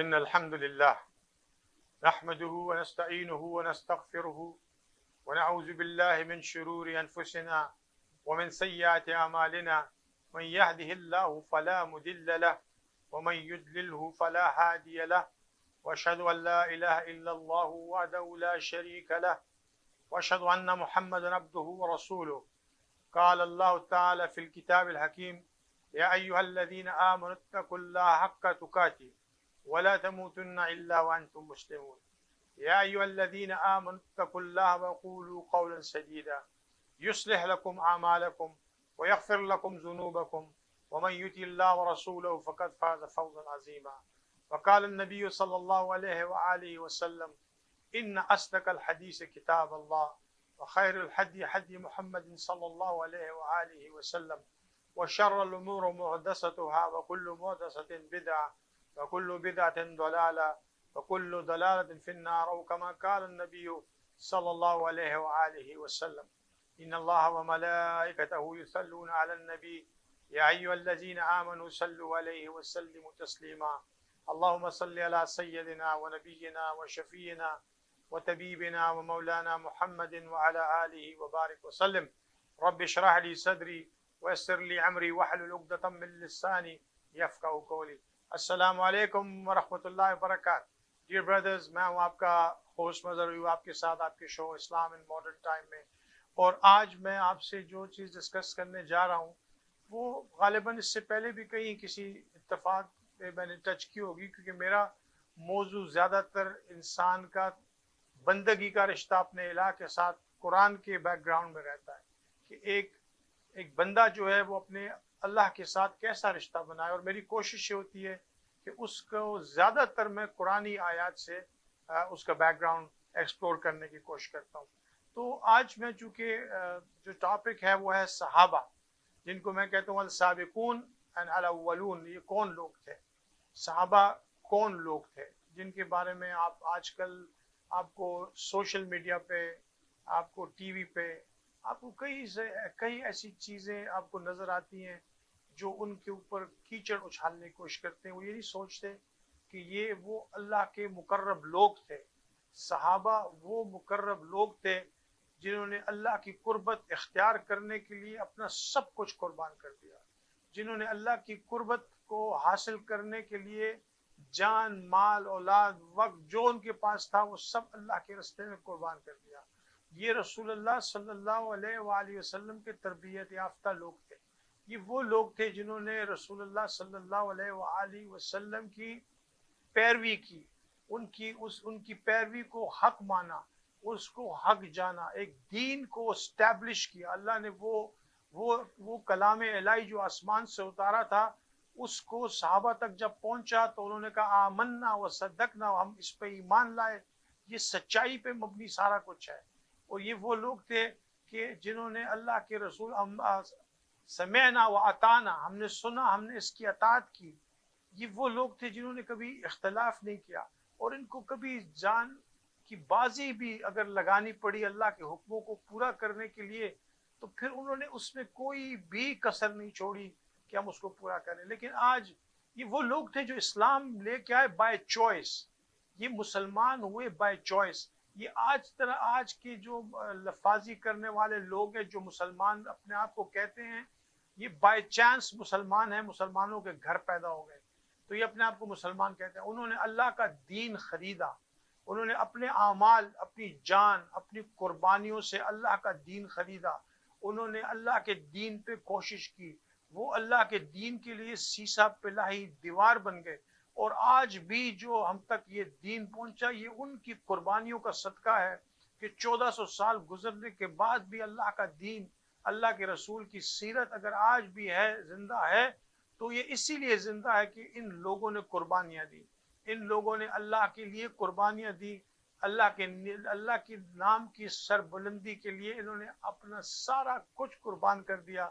إن الحمد لله نحمده ونستعينه ونستغفره ونعوذ بالله من شرور أنفسنا ومن سيئات أعمالنا من يهده الله فلا مضل له ومن يضلله فلا هادي له وأشهد أن لا إله إلا الله وحده لا شريك له وأشهد أن محمدا عبده ورسوله. قال الله تعالى في الكتاب الحكيم: يا أيها الذين آمنوا اتقوا الله حق تقاته ولا تموتن إلا وأنتم مسلمون. يا أيها الذين آمنوا اتقوا الله وقولوا قولا سديدا يصلح لكم أعمالكم ويغفر لكم ذنوبكم ومن يطع الله ورسوله فقد فاز فوزا عظيما. وقال النبي صلى الله عليه وآله وسلم: إن أصدق الحديث كتاب الله وخير الهدي هدي محمد صلى الله عليه وآله وسلم وشر الأمور محدثاتها وكل محدثة بدعة وكل بدعة ضلالة وكل ضلالة في النار، أو كما قال النبي صلى الله عليه وآله وسلم: إن الله وملائكته يصلون على النبي يا أيها الذين آمنوا صلوا عليه وسلموا تسليما. اللهم صل على سيدنا ونبينا وشفينا وطبيبنا ومولانا محمد وعلى آله وبارك وسلم. رب اشرح لي صدري ويسر لي أمري واحلل عقدة من لساني يفقهوا قولي. السلام علیکم ورحمۃ اللہ وبرکاتہ. ڈیئر بردرز، میں ہوں آپ کا ہوسٹ مظہر ایوب، آپ کے ساتھ آپ کے شو اسلام ان ماڈرن ٹائم میں. اور آج میں آپ سے جو چیز ڈسکس کرنے جا رہا ہوں وہ غالباً اس سے پہلے بھی کہیں کسی اتفاق پہ میں نے ٹچ کی ہوگی، کیونکہ میرا موضوع زیادہ تر انسان کا بندگی کا رشتہ اپنے الہ کے ساتھ قرآن کے بیک گراؤنڈ میں رہتا ہے، کہ ایک بندہ جو ہے وہ اپنے اللہ کے ساتھ کیسا رشتہ بنائے. اور میری کوشش یہ ہوتی ہے کہ اس کو زیادہ تر میں قرآنی آیات سے اس کا بیک گراؤنڈ ایکسپلور کرنے کی کوشش کرتا ہوں. تو آج میں چونکہ جو ٹاپک ہے وہ ہے صحابہ، جن کو میں کہتا ہوں السابقون الاولون. یہ کون لوگ تھے؟ صحابہ کون لوگ تھے جن کے بارے میں آج کل آپ کو سوشل میڈیا پہ، آپ کو ٹی وی پہ، آپ کو کئی ایسی چیزیں آپ کو نظر آتی ہیں جو ان کے اوپر کیچڑ اچھالنے کی کوشش کرتے ہیں. وہ یہ نہیں سوچتے کہ یہ وہ اللہ کے مقرب لوگ تھے. صحابہ وہ مقرب لوگ تھے جنہوں نے اللہ کی قربت اختیار کرنے کے لیے اپنا سب کچھ قربان کر دیا، جنہوں نے اللہ کی قربت کو حاصل کرنے کے لیے جان، مال، اولاد، وقت جو ان کے پاس تھا وہ سب اللہ کے راستے میں قربان کر دیا. یہ رسول اللہ صلی اللہ علیہ وآلہ وسلم کے تربیت یافتہ لوگ تھے. یہ وہ لوگ تھے جنہوں نے رسول اللہ صلی اللہ علیہ وآلہ وسلم کی پیروی کی، ان کی پیروی کو حق مانا، اس کو حق جانا، ایک دین کو اسٹیبلش کیا. اللہ نے وہ کلام الہی جو آسمان سے اتارا تھا اس کو صحابہ تک جب پہنچا تو انہوں نے کہا آمنا و صدقنا، ہم اس پہ ایمان لائے، یہ سچائی پہ مبنی سارا کچھ ہے. اور یہ وہ لوگ تھے کہ جنہوں نے اللہ کے رسول سمعنا و اطعنا، ہم نے سنا، ہم نے اس کی اطاعت کی. یہ وہ لوگ تھے جنہوں نے کبھی اختلاف نہیں کیا، اور ان کو کبھی جان کی بازی بھی اگر لگانی پڑی اللہ کے حکموں کو پورا کرنے کے لیے تو پھر انہوں نے اس میں کوئی بھی کسر نہیں چھوڑی کہ ہم اس کو پورا کریں. لیکن آج یہ وہ لوگ تھے جو اسلام لے کے آئے بائی چوائس، یہ مسلمان ہوئے بائی چوائس. یہ آج کے جو لفاظی کرنے والے لوگ ہیں جو مسلمان اپنے آپ کو کہتے ہیں، یہ بائی چانس مسلمان ہیں، مسلمانوں کے گھر پیدا ہو گئے تو یہ اپنے آپ کو مسلمان کہتے ہیں. انہوں نے اللہ کا دین خریدا، انہوں نے اپنے اعمال، اپنی جان، اپنی قربانیوں سے اللہ کا دین خریدا. انہوں نے اللہ کے دین پہ کوشش کی، وہ اللہ کے دین کے لیے سیسا پلاہی دیوار بن گئے. اور آج بھی جو ہم تک یہ دین پہنچا یہ ان کی قربانیوں کا صدقہ ہے کہ 1400 سال گزرنے کے بعد بھی اللہ کا دین، اللہ کے رسول کی سیرت اگر آج بھی ہے، زندہ ہے، تو یہ اسی لیے زندہ ہے کہ ان لوگوں نے قربانیاں دی، ان لوگوں نے اللہ کے لیے قربانیاں دی. اللہ کے نام کی سربلندی کے لیے انہوں نے اپنا سارا کچھ قربان کر دیا.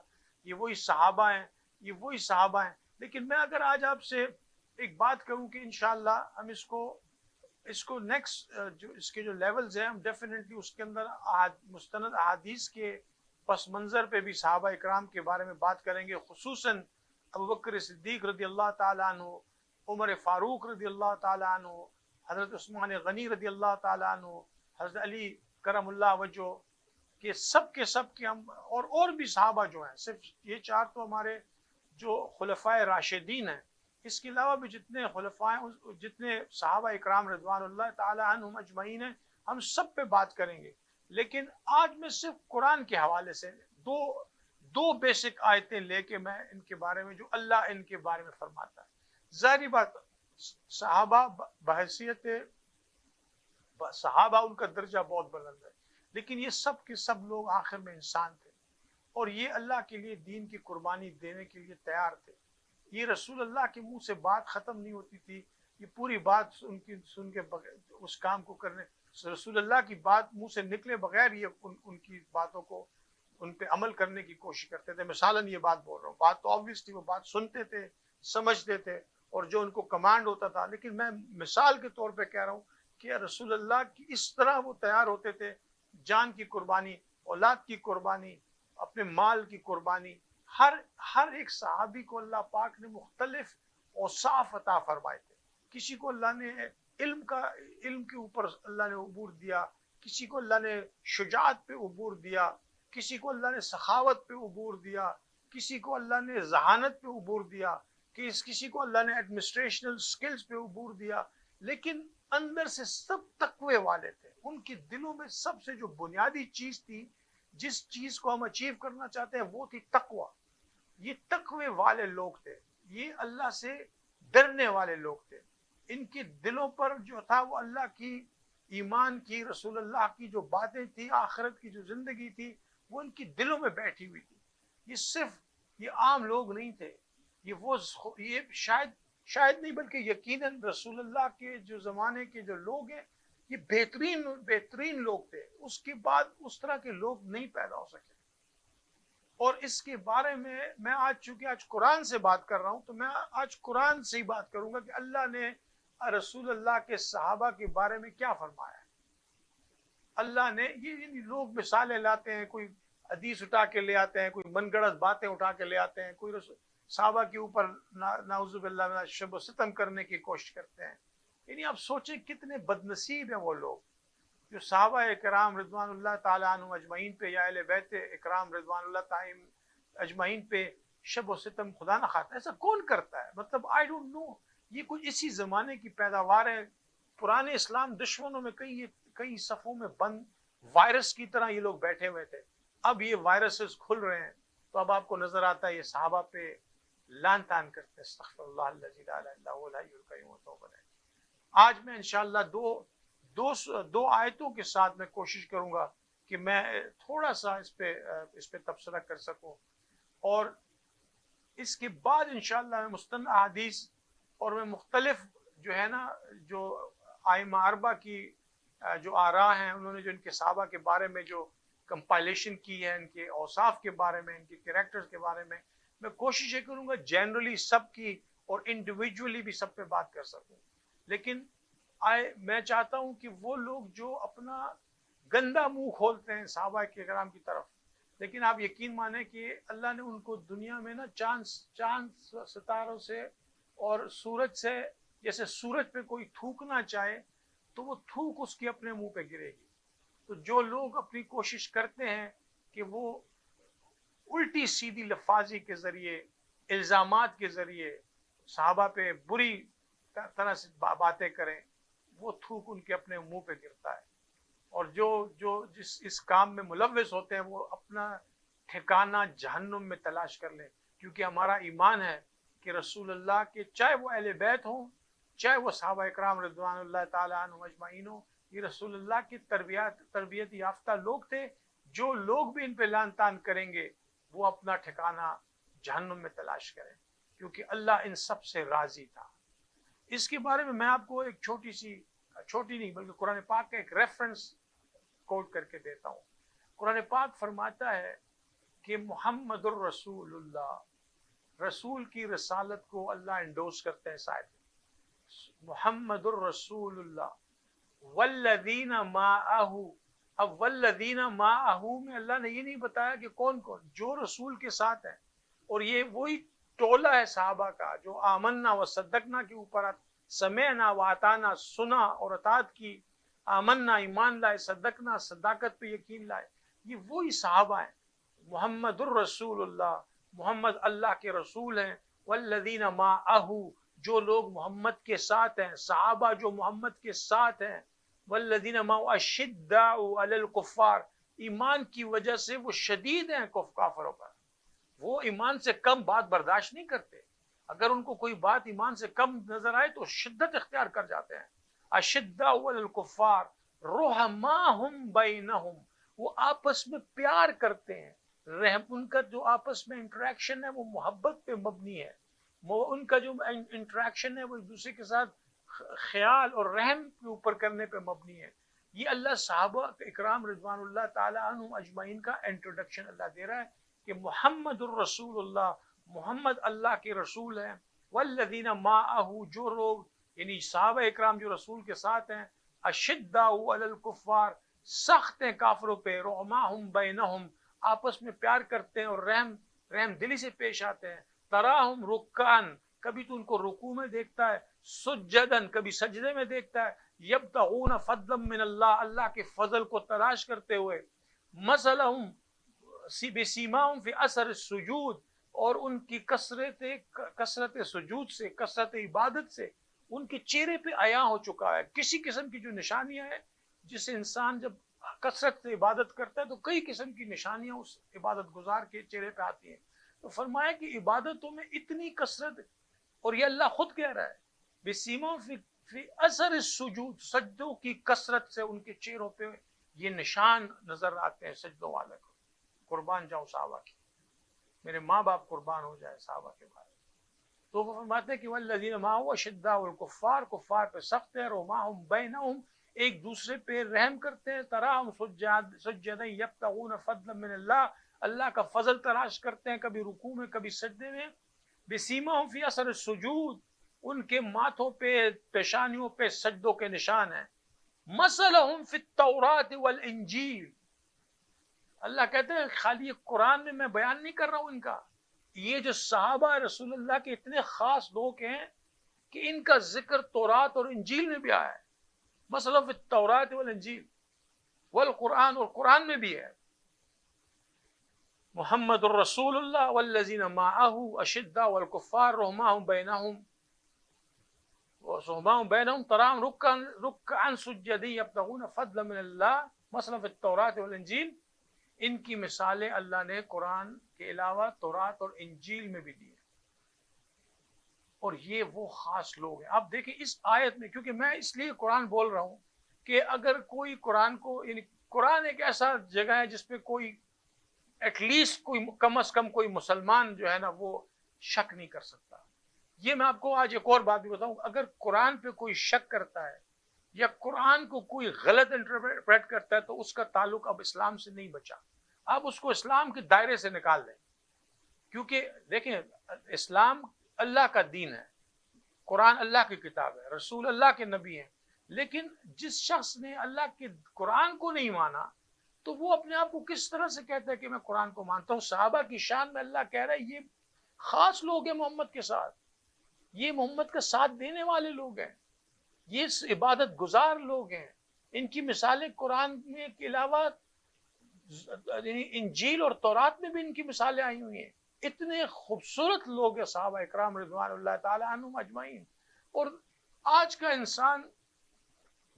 یہ وہی صحابہ ہیں، یہ وہی صحابہ ہیں. لیکن میں اگر آج آپ سے ایک بات کروں کہ انشاءاللہ ہم اس کو نیکسٹ جو اس کے جو لیولز ہیں، ہم ڈیفینیٹلی اس کے اندر مستند احادیث کے پس منظر پہ بھی صحابہ اکرام کے بارے میں بات کریں گے، خصوصاً ابوبکر صدیق رضی اللہ تعالیٰ عنہ عمر فاروق رضی اللہ تعالیٰ عنہ، حضرت عثمان غنی رضی اللہ تعالیٰ عنہ، حضرت علی کرم اللہ وجہ، کہ سب کے ہم اور بھی صحابہ جو ہیں، صرف یہ چار تو ہمارے جو خلفائے راشدین ہیں، اس کے علاوہ بھی جتنے خلفائے، جتنے صحابہ اکرام رضوان اللہ تعالی عنہم اجمعین ہیں، ہم سب پہ بات کریں گے. لیکن آج میں صرف قرآن کے حوالے سے دو بیسک آیتیں لے کے میں ان کے بارے میں، جو اللہ ان کے بارے میں فرماتا ہے. ظاہری بات، صحابہ بحیثیت صحابہ ان کا درجہ بہت بلند ہے، لیکن یہ سب کے سب لوگ آخر میں انسان تھے، اور یہ اللہ کے لیے دین کی قربانی دینے کے لیے تیار تھے. یہ رسول اللہ کے منہ سے بات ختم نہیں ہوتی تھی، یہ پوری بات سن کے اس کام کو کرنے، رسول اللہ کی بات منہ سے نکلے بغیر یہ ان کی باتوں کو، ان پہ عمل کرنے کی کوشش کرتے تھے. مثالاً یہ بات بول رہا ہوں، بات تو آبویس تھی، وہ بات سنتے تھے، سمجھتے تھے، اور جو ان کو کمانڈ ہوتا تھا. لیکن میں مثال کے طور پہ کہہ رہا ہوں کہ رسول اللہ کی اس طرح وہ تیار ہوتے تھے، جان کی قربانی، اولاد کی قربانی، اپنے مال کی قربانی. ہر ایک صحابی کو اللہ پاک نے مختلف اوصاف عطا فرمائے تھے. کسی کو اللہ نے علم کے اوپر اللہ نے عبور دیا، کسی کو اللہ نے شجاعت پہ عبور دیا، کسی کو اللہ نے سخاوت پہ عبور دیا، کسی کو اللہ نے ذہانت پہ عبور دیا، کسی کو اللہ نے ایڈمنسٹریشنل سکلز پہ عبور دیا. لیکن اندر سے سب تقوی والے تھے. ان کے دلوں میں سب سے جو بنیادی چیز تھی، جس چیز کو ہم اچیو کرنا چاہتے ہیں، وہ تھی تقوی. یہ تقوی والے لوگ تھے، یہ اللہ سے ڈرنے والے لوگ تھے. ان کے دلوں پر جو تھا وہ اللہ کی، ایمان کی، رسول اللہ کی جو باتیں تھی، آخرت کی جو زندگی تھی، وہ ان کی دلوں میں بیٹھی ہوئی تھی. یہ صرف یہ عام لوگ نہیں تھے، یہ شاید نہیں بلکہ یقیناً رسول اللہ کے جو زمانے کے جو لوگ ہیں، یہ بہترین لوگ تھے. اس کے بعد اس طرح کے لوگ نہیں پیدا ہو سکے. اور اس کے بارے میں چونکہ قرآن سے بات کر رہا ہوں، تو میں آج قرآن سے ہی بات کروں گا کہ اللہ نے رسول اللہ کے صحابہ کے بارے میں کیا فرمایا ہے. اللہ نے یہ لوگ مثالیں لاتے ہیں، کوئی حدیث اٹھا کے لے آتے ہیں، کوئی من گڑت باتیں اٹھا کے لے آتے ہیں، کوئی صحابہ کے اوپر نعوذ باللہ من شب و ستم کرنے کی کوشش کرتے ہیں. یعنی آپ سوچیں کتنے بد نصیب ہیں وہ لوگ جو صحابہ اکرام رضوان اللہ تعالیٰ عنہ اجمعین پہ، یا اہل بیت اکرام رضوان اللہ تعالیٰ اجمعین پہ شب و ستم خدا نہ خواستہ ایسا کون کرتا ہے. مطلب آئی ڈونٹ نو، یہ کچھ اسی زمانے کی پیداوار ہے. پرانے اسلام دشمنوں میں کئی صفوں میں بند وائرس کی طرح یہ لوگ بیٹھے ہوئے تھے. اب یہ وائرسز کھل رہے ہیں، تو اب آپ کو نظر آتا ہے یہ صحابہ پہ لان تان کرتے ہیں. استغفر اللہ الذی لا الہ الا هو الحی القیوم وتوب الیہ. آج میں انشاءاللہ دو آیتوں کے ساتھ میں کوشش کروں گا کہ میں تھوڑا سا اس پہ تبصرہ کر سکوں، اور اس کے بعد انشاءاللہ میں مستند احادیث اور میں مختلف جو ہے نا، جو ائمہ اربعہ کی جو آراء ہیں، انہوں نے جو ان کے صحابہ کے بارے میں جو کمپائلیشن کی ہے، ان کے اوصاف کے بارے میں، ان کے کریکٹرز کے بارے میں کوشش یہ کروں گا جنرلی سب کی اور انڈیویجولی بھی سب پہ بات کر سکوں. لیکن میں چاہتا ہوں کہ وہ لوگ جو اپنا گندا منہ کھولتے ہیں صحابہ کے کرام کی طرف، لیکن آپ یقین مانیں کہ اللہ نے ان کو دنیا میں نا چاند ستاروں سے اور سورج سے، جیسے سورج پہ کوئی تھوکنا چاہے تو وہ تھوک اس کے اپنے منہ پہ گرے گی. تو جو لوگ اپنی کوشش کرتے ہیں کہ وہ الٹی سیدھی لفاظی کے ذریعے، الزامات کے ذریعے صحابہ پہ بری طرح سے باتیں کریں، وہ تھوک ان کے اپنے منہ پہ گرتا ہے. اور جو اس کام میں ملوث ہوتے ہیں، وہ اپنا ٹھکانہ جہنم میں تلاش کر لیں. کیونکہ ہمارا ایمان ہے کہ رسول اللہ کے، چاہے وہ اہل بیت ہوں، چاہے وہ صحابہ اکرام رضوان اللہ تعالیٰ عنہم اجمعین ہوں، یہ رسول اللہ کی تربیت یافتہ لوگ تھے. جو لوگ بھی ان پہ لعن طعن کریں گے، وہ اپنا ٹھکانہ جہنم میں تلاش کریں، کیونکہ اللہ ان سب سے راضی تھا. اس کے بارے میں آپ کو ایک چھوٹی نہیں بلکہ قرآن پاک کا ایک ریفرنس کوٹ کر کے دیتا ہوں. قرآن پاک فرماتا ہے کہ محمد الرسول اللہ، رسول کی رسالت کو اللہ انڈوس کرتے ہیں. شاید محمد الرسول اللہ والذین معہ. اب والذین معہ میں اللہ نے یہ نہیں بتایا کہ کون جو رسول کے ساتھ ہیں، اور یہ وہی ٹولہ ہے صحابہ کا جو آمنا و صدقنا کے اوپر سمعنا و اطعنا سنا اور اطاعت کی، آمنا ایمان لائے، صدقنا صداقت پہ یقین لائے، یہ وہی صحابہ ہیں۔ محمد الرسول اللہ، محمد اللہ کے رسول ہیں، والذین معہ، جو لوگ محمد کے ساتھ ہیں، صحابہ جو محمد کے ساتھ ہیں، والذین معہ اشداء علی الکفار، ایمان کی وجہ سے وہ شدید ہیں کافروں پر، وہ ایمان سے کم بات برداشت نہیں کرتے، اگر ان کو کوئی بات ایمان سے کم نظر آئے تو شدت اختیار کر جاتے ہیں۔ اشداء علی الکفار رحماہم بینہم، وہ آپس میں پیار کرتے ہیں، رحم، ان کا جو آپس میں انٹریکشن ہے وہ محبت پہ مبنی ہے، وہ ان کا جو انٹریکشن ہے وہ ایک دوسرے کے ساتھ خیال اور رحم کے اوپر کرنے پہ مبنی ہے۔ یہ اللہ صحابہ اکرام رضوان اللہ تعالی عنہم اجمعین کا انٹروڈکشن اللہ دے رہا ہے کہ محمد الرسول اللہ، محمد اللہ کے رسول ہیں، والذین معہ، جو لوگ یعنی صحابہ اکرام جو رسول کے ساتھ ہیں، اشداء علی الکفار، سخت ہیں کافروں پہ، رحماہم بینہم، آپس میں پیار کرتے ہیں اور رحم دلی سے پیش آتے ہیں، تراہم رکعن، کبھی تو ان کو رکوع میں دیکھتا ہے، سجدن، کبھی سجدے میں دیکھتا ہے، یبتغون فضلا من اللہ، اللہ کے فضل کو تلاش کرتے ہوئے، مثلہم بسیماہم فی اثر السجود، اور ان کی کثرت سجود سے، کثرت عبادت سے ان کے چہرے پہ عیاں ہو چکا ہے، کسی قسم کی جو نشانیاں ہیں جس سے انسان جب کثرت سے عبادت کرتا ہے تو کئی قسم کی نشانیاں اس عبادت گزار کے چہرے پہ آتی ہیں، تو فرمایا کہ عبادتوں میں اتنی کثرت، اور یہ اللہ خود کہہ رہا ہے بسیما فی اثر السجود، سجدوں کی کثرت سے ان کے چہروں پہ یہ نشان نظر آتے ہیں سجدوں والے کو۔ قربان جاؤں صحابہ کی، میرے ماں باپ قربان ہو جائے صحابہ کے بارے میں۔ تو وہ فرماتے ہیں کہ والذین معہ اشداء الکفار، کفار پہ سخت ہے، رحماہم بینہم، ایک دوسرے پہ رحم کرتے ہیں، تراہم سجدا یبتغون فضلا من اللہ، اللہ کا فضل تلاش کرتے ہیں، کبھی رکوع میں کبھی سجدے میں، بسیماہم فی اثر السجود، ان کے ماتھوں پہ پیشانیوں پہ سجدوں کے نشان ہیں، مثلہم فی التوراۃ والانجیل، اللہ کہتے ہیں خالی یہ قرآن میں بیان نہیں کر رہا ہوں ان کا، یہ جو صحابہ رسول اللہ کے اتنے خاص لوگ ہیں کہ ان کا ذکر تورات اور انجیل میں بھی آیا ہے، مثلا فی التوراۃ والانجیل والقرآن، اور قرآن میں بھی ہے، محمد الرسول اللہ والذین معہ اشداء والکفار رحماہم بینہم تراہم رکعا سجدا یبتغون فضلا من اللہ، مثلا فی التوراۃ والانجیل، ان کی مثالیں اللہ نے قرآن کے علاوہ تورات اور انجیل میں بھی دی ہیں، اور یہ وہ خاص لوگ ہیں۔ آپ دیکھیں اس آیت میں، کیونکہ میں اس لیے قرآن بول رہا ہوں کہ اگر کوئی قرآن کو، یعنی قرآن ایک ایسا جگہ ہے جس پہ کوئی ایٹ لیسٹ کوئی کم از کم کوئی مسلمان جو ہے نا وہ شک نہیں کر سکتا۔ یہ میں آپ کو آج ایک اور بات بھی بتاؤں، اگر قرآن پہ کوئی شک کرتا ہے یا قرآن کو کوئی غلط انٹرپریٹ کرتا ہے تو اس کا تعلق اب اسلام سے نہیں بچا، آپ اس کو اسلام کے دائرے سے نکال دیں، کیونکہ دیکھیں اسلام اللہ کا دین ہے، قرآن اللہ کی کتاب ہے، رسول اللہ کے نبی ہیں، لیکن جس شخص نے اللہ کے قرآن کو نہیں مانا تو وہ اپنے آپ کو کس طرح سے کہتا ہے کہ میں قرآن کو مانتا ہوں؟ صحابہ کی شان میں اللہ کہہ رہا ہے یہ خاص لوگ ہیں محمد کے ساتھ، یہ محمد کا ساتھ دینے والے لوگ ہیں، یہ عبادت گزار لوگ ہیں، ان کی مثالیں قرآن میں کے علاوہ انجیل اور تورات میں بھی ان کی مثالیں آئی ہوئی ہیں، اتنے خوبصورت لوگ ہیں صحابہ اکرام رضوان اللہ تعالی عنہم اجمعین۔ اور آج کا انسان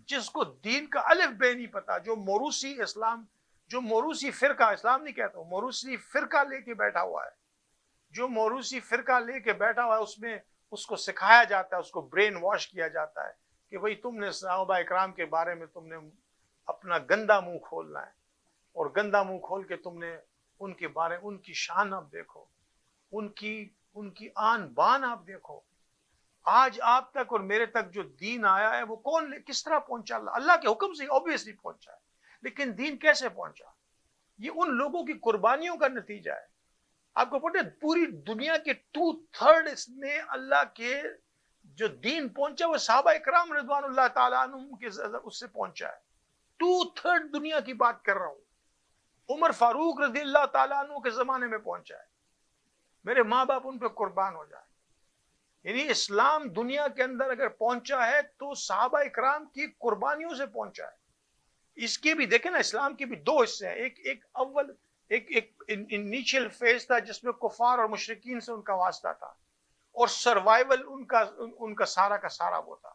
جس کو دین کا الف بے نہیں پتا، جو موروثی اسلام، جو موروثی فرقہ، اسلام نہیں کہتا ہوں، موروثی فرقہ لے کے بیٹھا ہوا ہے، جو موروثی فرقہ لے کے بیٹھا ہوا ہے، اس میں اس کو سکھایا جاتا ہے، اس کو برین واش کیا جاتا ہے کہ بھئی تم نے صحابہ اکرام کے بارے میں تم نے اپنا گندا منہ کھولنا ہے، اور گندا منہ کھول کے تم نے ان کے بارے، ان کی شان آپ دیکھو، ان کی آن بان آپ دیکھو، آج آپ تک اور میرے تک جو دین آیا ہے وہ کون کس طرح پہنچا؟ اللہ کے حکم سے اوبویسلی پہنچا ہے، لیکن دین کیسے پہنچا؟ یہ ان لوگوں کی قربانیوں کا نتیجہ ہے۔ آپ کو پتہ ہے پوری دنیا کے 2/3 میں اللہ کے جو دین پہنچا وہ صحابہ اکرام رضوان اللہ تعالیٰ عنہم کے اس سے پہنچا ہے، 2/3 دنیا کی بات کر رہا ہوں، عمر فاروق رضی اللہ تعالیٰ عنہ کے زمانے میں پہنچا ہے، میرے ماں باپ ان پہ قربان ہو جائیں. یعنی اسلام دنیا کے اندر اگر پہنچا ہے تو صحابہ اکرام کی قربانیوں سے پہنچا ہے. اس کی بھی دیکھیں نا، اسلام کے بھی دو حصے ہیں. ایک اول ایک انیشیل فیز تھا جس میں کفار اور مشرکین سے ان کا واسطہ تھا، اور سروائیول ان کا سارا وہ تھا.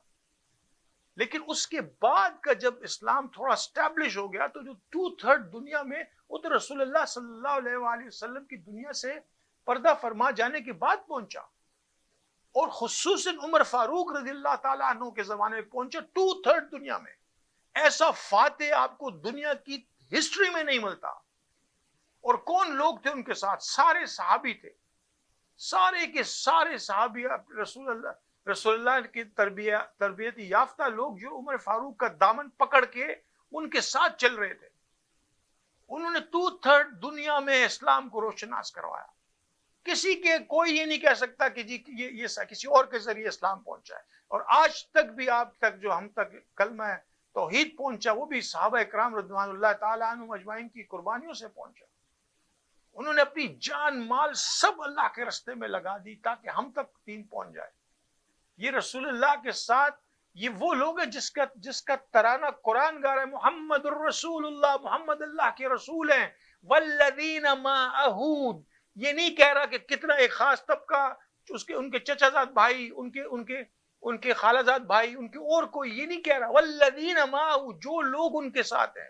لیکن اس کے بعد کا جب اسلام تھوڑا اسٹیبلش ہو گیا تو جو 2/3 دنیا میں وہ تو رسول اللہ صلی اللہ علیہ وآلہ وسلم کی دنیا سے پردہ فرما جانے کے بعد پہنچا، اور خصوصاً عمر فاروق رضی اللہ تعالیٰ عنہ کے زمانے میں پہنچا 2/3 دنیا میں. ایسا فاتح آپ کو دنیا کی ہسٹری میں نہیں ملتا. اور کون لوگ تھے ان کے ساتھ؟ سارے صحابی تھے، سارے کے سارے صحابی رسول اللہ کی تربیت یافتہ لوگ جو عمر فاروق کا دامن پکڑ کے ان کے ساتھ چل رہے تھے. انہوں نے 2/3 دنیا میں اسلام کو روشناس کروایا. کوئی یہ نہیں کہہ سکتا کہ جی یہ کسی اور کے ذریعے اسلام پہنچا ہے. اور آج تک بھی آپ تک جو ہم تک کلمہ توحید پہنچا وہ بھی صحابہ اکرام رضوان اللہ تعالیٰ عنہم اجمعین کی قربانیوں سے پہنچا. انہوں نے اپنی جان مال سب اللہ کے راستے میں لگا دی تاکہ ہم تک دین پہنچ جائے. یہ رسول اللہ کے ساتھ یہ وہ لوگ ہیں جس کا ترانہ قرآن گا رہا ہے، محمد الرسول اللہ، محمد اللہ کے رسول ہیں. والذین معہ، یہ نہیں کہہ رہا کہ کتنا ایک خاص طبقہ، ان کے چچا زاد بھائی، ان کے خالہ زاد بھائی، ان کے اور کوئی، یہ نہیں کہہ رہا. والذین معہ، جو لوگ ان کے ساتھ ہیں.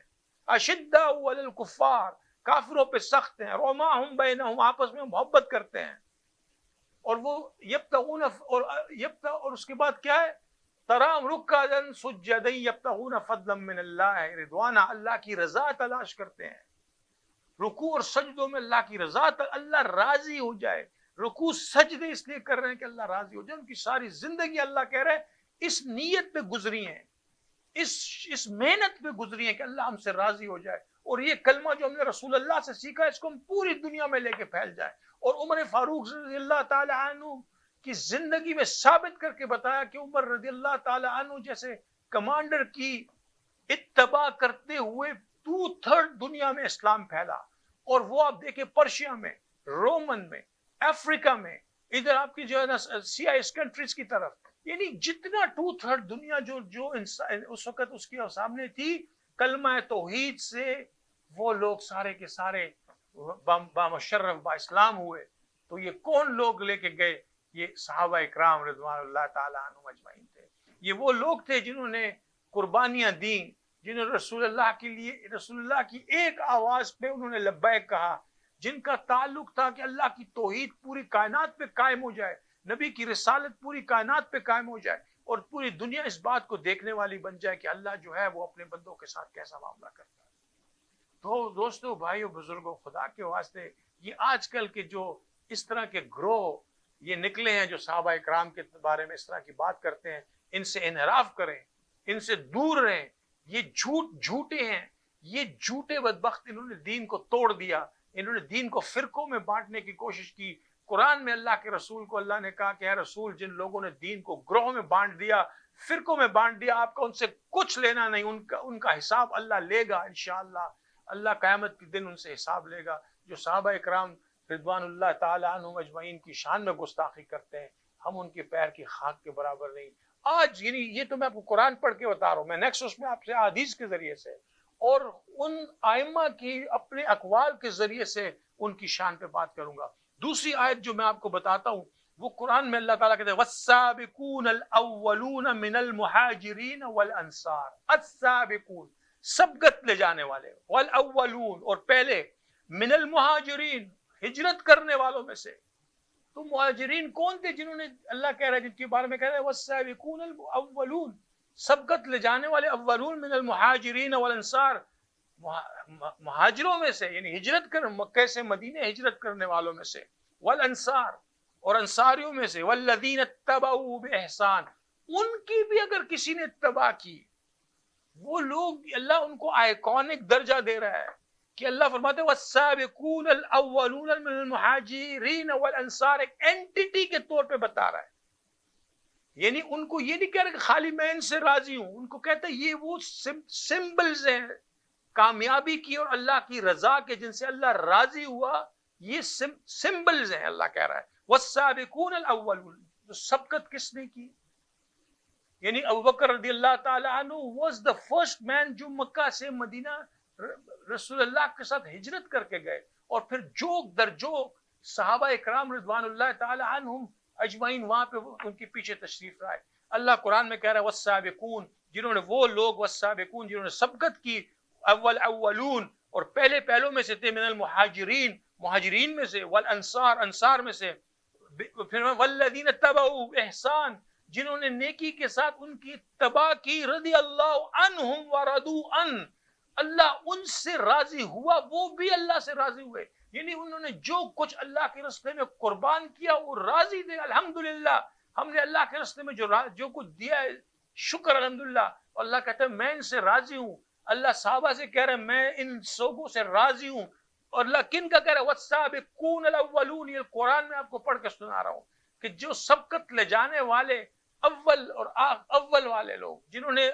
اشداء علی الکفار، کافروں پہ سخت ہیں. رحماء بینہم، آپس میں محبت کرتے ہیں. اور وہ یبتغون اور اس کے بعد کیا ہے؟ تراہم رکعا سجدا یبتغون فضلا من اللہ رضوانا، اللہ کی رضا تلاش کرتے ہیں. رکوع اور سجدوں میں اللہ کی رضا، اللہ راضی ہو جائے. رکوع سجدے اس لیے کر رہے ہیں کہ اللہ راضی ہو جائے. ان کی ساری زندگی اللہ کہہ رہے ہیں اس نیت پہ گزری ہیں، اس محنت پہ گزری ہیں کہ اللہ ہم سے راضی ہو جائے. اور یہ کلمہ جو ہم نے رسول اللہ سے سیکھا اس کو ہم پوری دنیا میں لے کے پھیل جائے. اور عمر فاروق رضی اللہ تعالی عنہ کی زندگی میں ثابت کر کے بتایا کہ عمر رضی اللہ تعالی عنہ جیسے کمانڈر کی اتباع کرتے ہوئے 2/3 دنیا میں اسلام پھیلا. اور وہ آپ دیکھیں پرشیا میں، رومن میں، افریقہ میں، ادھر آپ کی جو ہے نا CIS کنٹریز کی طرف، یعنی جتنا 2/3 دنیا جو اس وقت اس کے سامنے تھی کلمہ توحید سے، وہ لوگ سارے کے سارے بامشرف با اسلام ہوئے. تو یہ کون لوگ لے کے گئے؟ یہ صحابہ اکرام رضوان اللہ تعالیٰ عنہم اجمعین تھے. یہ وہ لوگ تھے جنہوں نے قربانیاں دیں، جنہوں نے رسول اللہ کی ایک آواز پہ انہوں نے لبیک کہا، جن کا تعلق تھا کہ اللہ کی توحید پوری کائنات پہ قائم ہو جائے، نبی کی رسالت پوری کائنات پہ قائم ہو جائے، اور پوری دنیا اس بات کو دیکھنے والی بن جائے کہ اللہ جو ہے وہ اپنے بندوں کے ساتھ کیسا معاملہ کرتا ہے. تو دوستو، بھائیو، بزرگوں، خدا کے واسطے یہ آج کل کے جو اس طرح کے گروہ یہ نکلے ہیں جو صحابہ اکرام کے بارے میں اس طرح کی بات کرتے ہیں، ان سے انحراف کریں، ان سے دور رہیں. یہ جھوٹے ہیں، یہ جھوٹے بدبخت. انہوں نے دین کو توڑ دیا، انہوں نے دین کو فرقوں میں بانٹنے کی کوشش کی. قرآن میں اللہ کے رسول کو اللہ نے کہا کہ اے رسول، جن لوگوں نے دین کو گروہوں میں بانٹ دیا، فرقوں میں بانٹ دیا، آپ کا ان سے کچھ لینا نہیں. ان کا حساب اللہ لے گا انشاءاللہ. اللہ قیامت کے دن ان سے حساب لے گا. جو صحابہ اکرام رضوان اللہ تعالیٰ عنہم اجمعین کی شان میں گستاخی کرتے ہیں، ہم ان کے پیر کی خاک کے برابر نہیں. آج یعنی یہ تو میں آپ کو قرآن پڑھ کے بتا رہا ہوں، میں نیکسٹ اس میں آپ سے حدیث کے ذریعے سے اور ان ائمہ کی اپنے اقوال کے ذریعے سے ان کی شان پہ بات کروں گا. دوسری آیت جو میں آپ کو بتاتا ہوں وہ قرآن میں اللہ تعالیٰ کہتے ہیں والسابقون الاولون من المہاجرین والانصار. السابقون، سبقت لے جانے والے، والاولون، اور پہلے، من المہاجرین، ہجرت کرنے والوں میں سے. تو مہاجرین کون تھے؟ جنہوں نے اللہ کہہ رہا ہے جن کے بارے میں کہہ رہا ہے والسابقون الاولون، سبقت لے جانے والے، اولون من المہاجرین والانصار، مہاجروں میں سے، یعنی ہجرت کر مکہ سے مدینہ ہجرت کرنے والوں میں سے، والانصار، اور انصاریوں میں سے، والذین اتبعوا باحسان، ان کی بھی اگر کسی نے اتباع کی. وہ لوگ اللہ ان کو آئیکونک درجہ دے رہا ہے کہ اللہ فرماتے ہیں والسابقون الاولون من المہاجرین والانصار، ایک اینٹیٹی کے طور پہ بتا رہا ہے. یعنی ان کو یہ نہیں کہہ رہا کہ خالی میں ان سے راضی ہوں، ان کو کہتا ہے یہ وہ سمبلز ہیں کامیابی کی اور اللہ کی رضا کے، جن سے اللہ راضی ہوا یہ سمبلز ہیں. اللہ کہہ رہا ہے والسابقون الاولون. تو سبقت کس نے کی؟ یعنی ابوبکر رضی اللہ تعالی عنہ واز دا فرسٹ مین جو مکہ سے مدینہ رسول اللہ کے ساتھ ہجرت کر کے گئے, اور پھر جوک در جوک صحابہ اکرام رضوان اللہ تعالی عنہم اجمعین وہاں پہ ان کے پیچھے تشریف لائے. اللہ قرآن میں کہہ رہا ہے والسابقون, جنہوں نے وہ لوگ, والسابقون جنہوں نے سبقت کی, اولون اور پہلے پہلوں میں سے تھے, من المہاجرین مہاجرین میں سے, والانصار انصار میں سے, پھر والذین اتبعوا احسان جنہوں نے نیکی کے ساتھ ان کی اتباع کی, رضی اللہ عنہم ورضوا عنہ اللہ ان سے راضی ہوا, وہ بھی اللہ سے راضی ہوئے. یعنی انہوں نے جو کچھ اللہ کے راستے میں قربان کیا وہ راضی تھے. الحمدللہ ہم نے اللہ کے راستے میں جو کچھ دیا ہے شکر الحمدللہ. اللہ کہتا ہے میں ان سے راضی ہوں. اللہ صحابہ سے کہہ رہا ہے میں ان لوگوں سے راضی ہوں. اور اللہ کن کا کہہ رہا ہے والسابقون الاولون. یہ قرآن میں آپ کو پڑھ کے سنا رہا ہوں کہ جو سبقت لے جانے والے اول والے لوگ, جنہوں نے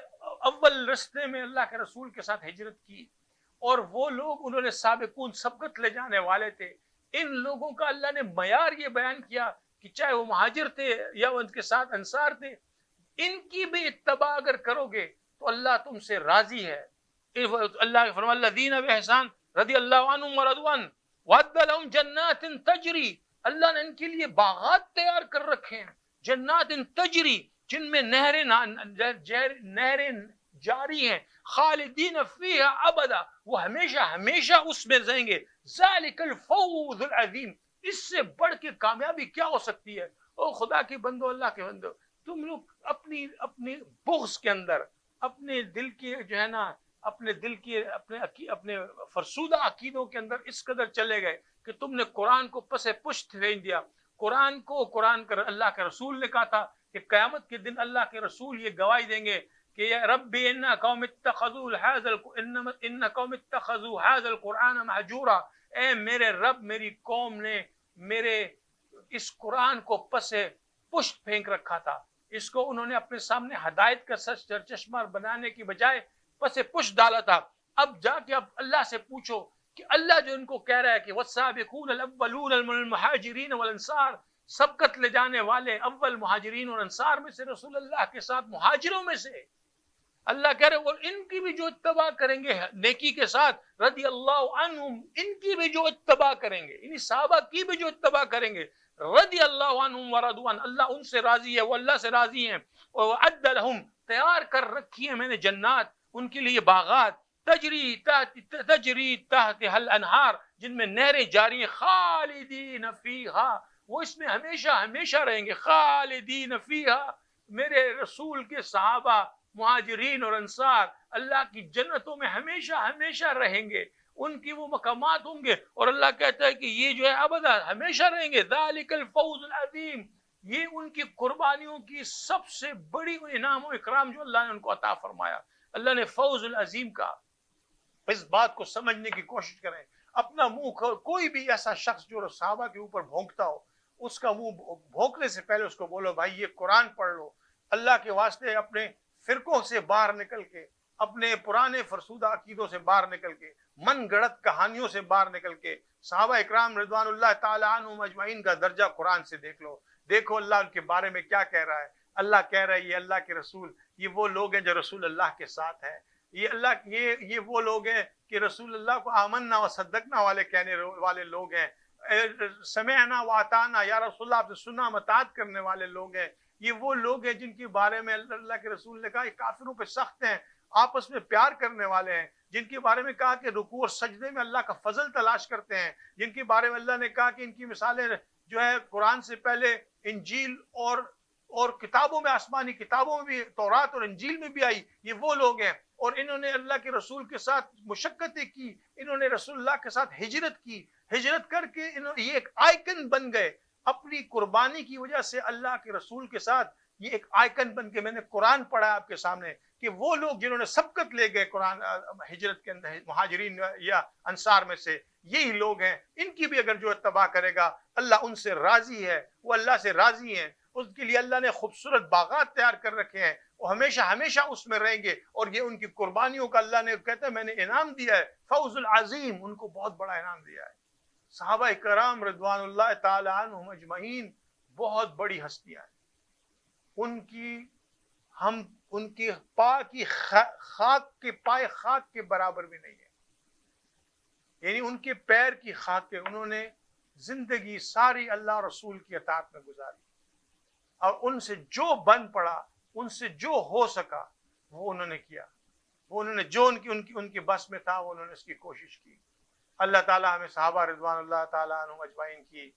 اول رستے میں اللہ کے رسول کے ساتھ ہجرت کی, اور وہ لوگ انہوں نے سابقون سبقت لے جانے والے تھے. ان لوگوں کا اللہ نے معیار یہ بیان کیا کہ چاہے وہ مہاجر تھے یا ان کے ساتھ انصار تھے, ان کی بھی اتباع اگر کرو گے تو اللہ تم سے راضی ہے. اللہ فرما الذین باحسان رضی اللہ عنہم ورضوا عنہ وعد لهم جنات تجری. اللہ نے ان کے لیے باغات تیار کر رکھے ہیں, جنات تجری جن میں نہریں جاری ہیں, خالدین فیہا ابدا وہ ہمیشہ ہمیشہ اس میں رہیں گے. ذالک الفوز العظیم. اس سے بڑھ کے کامیابی کیا ہو سکتی ہے؟ او خدا کے بندو, اللہ کے بندو, تم لوگ اپنی بغض کے اندر اپنے دل کی جو ہے نا اپنے دل کی اپنے فرسودہ عقیدوں کے اندر اس قدر چلے گئے کہ تم نے قرآن کو پس پشت پھینک دیا. قرآن کا اللہ کے رسول نے کہا تھا کہ قیامت کے دن اللہ کے رسول یہ گواہی دیں گے کہ یا ربی ان قوم اتخذوا هذا القرآن مہجورا. اے میرے رب, میری قوم نے میرے اس قرآن کو پس پشت پھینک رکھا تھا. اس کو انہوں نے اپنے سامنے ہدایت کا چشمہ بنانے کی بجائے پس پشت ڈالا تھا. اب جا کے اب اللہ سے پوچھو کہ اللہ جو ان کو کہہ رہا ہے کہ والسابقون الاولون من المہاجرین والانصار, سبقت لے جانے والے اول مہاجرین اور انصار میں سے, رسول اللہ کے ساتھ مہاجروں میں سے, اللہ کہہ رہے اور ان کی بھی جو اتباع کریں گے نیکی کے ساتھ, رضی اللہ عنہم ان کی بھی جو اتباع کریں گے, یعنی صحابہ کی بھی جو اتباع کریں گے, رضی اللہ عنہم ورضوا عنہ اللہ ان سے راضی ہے, وہ اللہ سے راضی ہیں. وعد لہم تیار کر رکھی ہے میں نے جنات ان کے لیے باغات, تجری تحت الانہار جن میں نہریں جاری ہیں, خالدین فیہا وہ اس میں ہمیشہ ہمیشہ رہیں گے. خالدین فیہا میرے رسول کے صحابہ مہاجرین اور انصار اللہ کی جنتوں میں ہمیشہ ہمیشہ رہیں گے, ان کی وہ مقامات ہوں گے, اور اللہ کہتا ہے کہ یہ جو ہے ابدا ہمیشہ رہیں گے. ذالک الفوز العظیم, یہ ان کی قربانیوں کی سب سے بڑی انعام و اکرام جو اللہ نے ان کو عطا فرمایا. اللہ نے فوز العظیم کہا. اس بات کو سمجھنے کی کوشش کریں. اپنا منہ کوئی بھی ایسا شخص جو صحابہ کے اوپر بھونکتا ہو, اس کا منہ بھونکنے سے پہلے اس کو بولو بھائی یہ قرآن پڑھ لو. اللہ کے واسطے اپنے فرقوں سے باہر نکل کے, اپنے پرانے فرسودہ عقیدوں سے باہر نکل کے, من گڑت کہانیوں سے باہر نکل کے صحابہ اکرام رضوان اللہ تعالی عنہم اجمعین کا درجہ قرآن سے دیکھ لو. دیکھو اللہ ان کے بارے میں کیا کہہ رہا ہے. اللہ کہہ رہا ہے یہ اللہ کے رسول, یہ وہ لوگ ہیں جو رسول اللہ کے ساتھ ہیں. یہ وہ لوگ ہیں کہ رسول اللہ کو آمنا و صدقنا والے کہنے والے لوگ ہیں. سمعنا و اطعنا یا رسول اللہ آپ سے سنا مطاعت کرنے والے لوگ ہیں. یہ وہ لوگ ہیں جن کے بارے میں اللہ کے رسول نے کہا یہ کافروں پہ سخت ہیں, آپس میں پیار کرنے والے ہیں. جن کے بارے میں کہا کہ رکوع اور سجدے میں اللہ کا فضل تلاش کرتے ہیں. جن کے بارے میں اللہ نے کہا کہ ان کی مثالیں جو ہے قرآن سے پہلے انجیل اور کتابوں میں, آسمانی کتابوں میں بھی, تورات اور انجیل میں بھی آئی. یہ وہ لوگ ہیں, اور انہوں نے اللہ کے رسول کے ساتھ مشقتیں کی, انہوں نے رسول اللہ کے ساتھ ہجرت کی. ہجرت کر کے یہ ایک آئیکن بن گئے اپنی قربانی کی وجہ سے. اللہ کے رسول کے ساتھ یہ ایک آئیکن بن کے, میں نے قرآن پڑھا آپ کے سامنے کہ وہ لوگ جنہوں نے سبقت لے گئے قرآن ہجرت کے اندر مہاجرین یا انصار میں سے, یہی لوگ ہیں. ان کی بھی اگر جو اتباع کرے گا اللہ ان سے راضی ہے, وہ اللہ سے راضی ہیں. اس کے لیے اللہ نے خوبصورت باغات تیار کر رکھے ہیں, وہ ہمیشہ ہمیشہ اس میں رہیں گے. اور یہ ان کی قربانیوں کا اللہ نے کہتا ہے میں نے انعام دیا ہے, فوز العظیم, ان کو بہت بڑا انعام دیا ہے. صحابہ کرام رضوان اللہ تعالی عنہم اجمعین بہت بڑی ہستیاں ہیں، ان کی پا کی خاک کے پائے خاک کے برابر بھی نہیں ہے، یعنی ان کے پیر کی خاک کے، انہوں نے زندگی ساری اللہ رسول کی اطاعت میں گزاری، اور ان سے جو بن پڑا، ان سے جو ہو سکا وہ انہوں نے کیا، وہ انہوں نے جو ان کی بس میں تھا وہ انہوں نے اس کی کوشش کی۔ اللہ تعالیٰ ہمیں صحابہ رضوان اللہ تعالیٰ عنہم اجمعین کی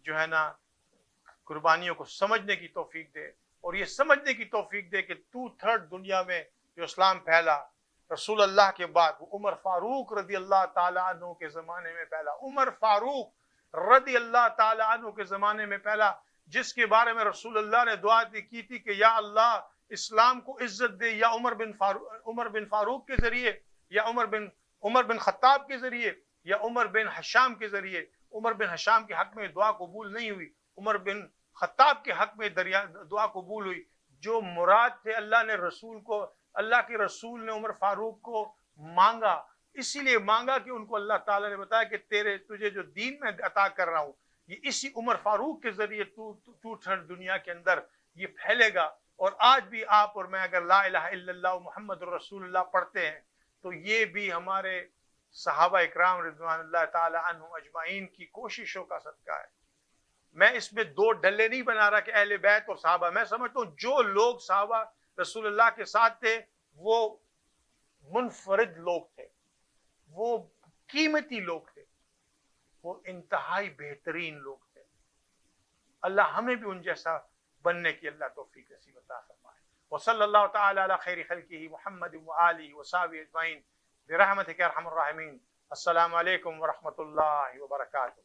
جو ہے نا قربانیوں کو سمجھنے کی توفیق دے، اور یہ سمجھنے کی توفیق دے کہ 2/3 دنیا میں جو اسلام پھیلا رسول اللہ کے بعد وہ عمر فاروق رضی اللہ تعالیٰ عنہ کے زمانے میں پھیلا، عمر فاروق رضی اللہ تعالیٰ عنہ کے زمانے میں پھیلا، جس کے بارے میں رسول اللہ نے دعا کی تھی کہ یا اللہ اسلام کو عزت دے، یا عمر بن فاروق کے ذریعے، یا عمر بن خطاب کے ذریعے، یا عمر بن حشام کے ذریعے۔ عمر بن حشام کے حق میں دعا قبول نہیں ہوئی، عمر بن خطاب کے حق میں دعا قبول ہوئی۔ جو مراد تھے اللہ کے رسول نے عمر فاروق کو مانگا، اسی لیے مانگا کہ ان کو اللہ تعالیٰ نے بتایا کہ تجھے جو دین میں عطا کر رہا ہوں یہ اسی عمر فاروق کے ذریعے 2/3 دنیا کے اندر یہ پھیلے گا۔ اور آج بھی آپ اور میں اگر لا الہ الا اللہ محمد رسول اللہ پڑھتے ہیں تو یہ بھی ہمارے صحابہ اکرام رضوان اللہ تعالی عنہم اجمعین کی کوششوں کا صدقہ ہے۔ میں اس میں دو ڈلے نہیں بنا رہا کہ اہل بیت اور صحابہ، میں سمجھتا ہوں جو لوگ صحابہ رسول اللہ کے ساتھ تھے وہ منفرد لوگ تھے، وہ قیمتی لوگ تھے، وہ انتہائی بہترین لوگ تھے۔ اللہ ہمیں بھی ان جیسا بننے کی اللہ توفیق نصیب عطا فرمائے۔ وصلی اللہ تعالی علی خیر خلقہ محمد وآلہ وصحبہ اجمعین برحمتک یا ارحم الراحمین۔ السلام علیکم ورحمۃ اللہ وبرکاتہ۔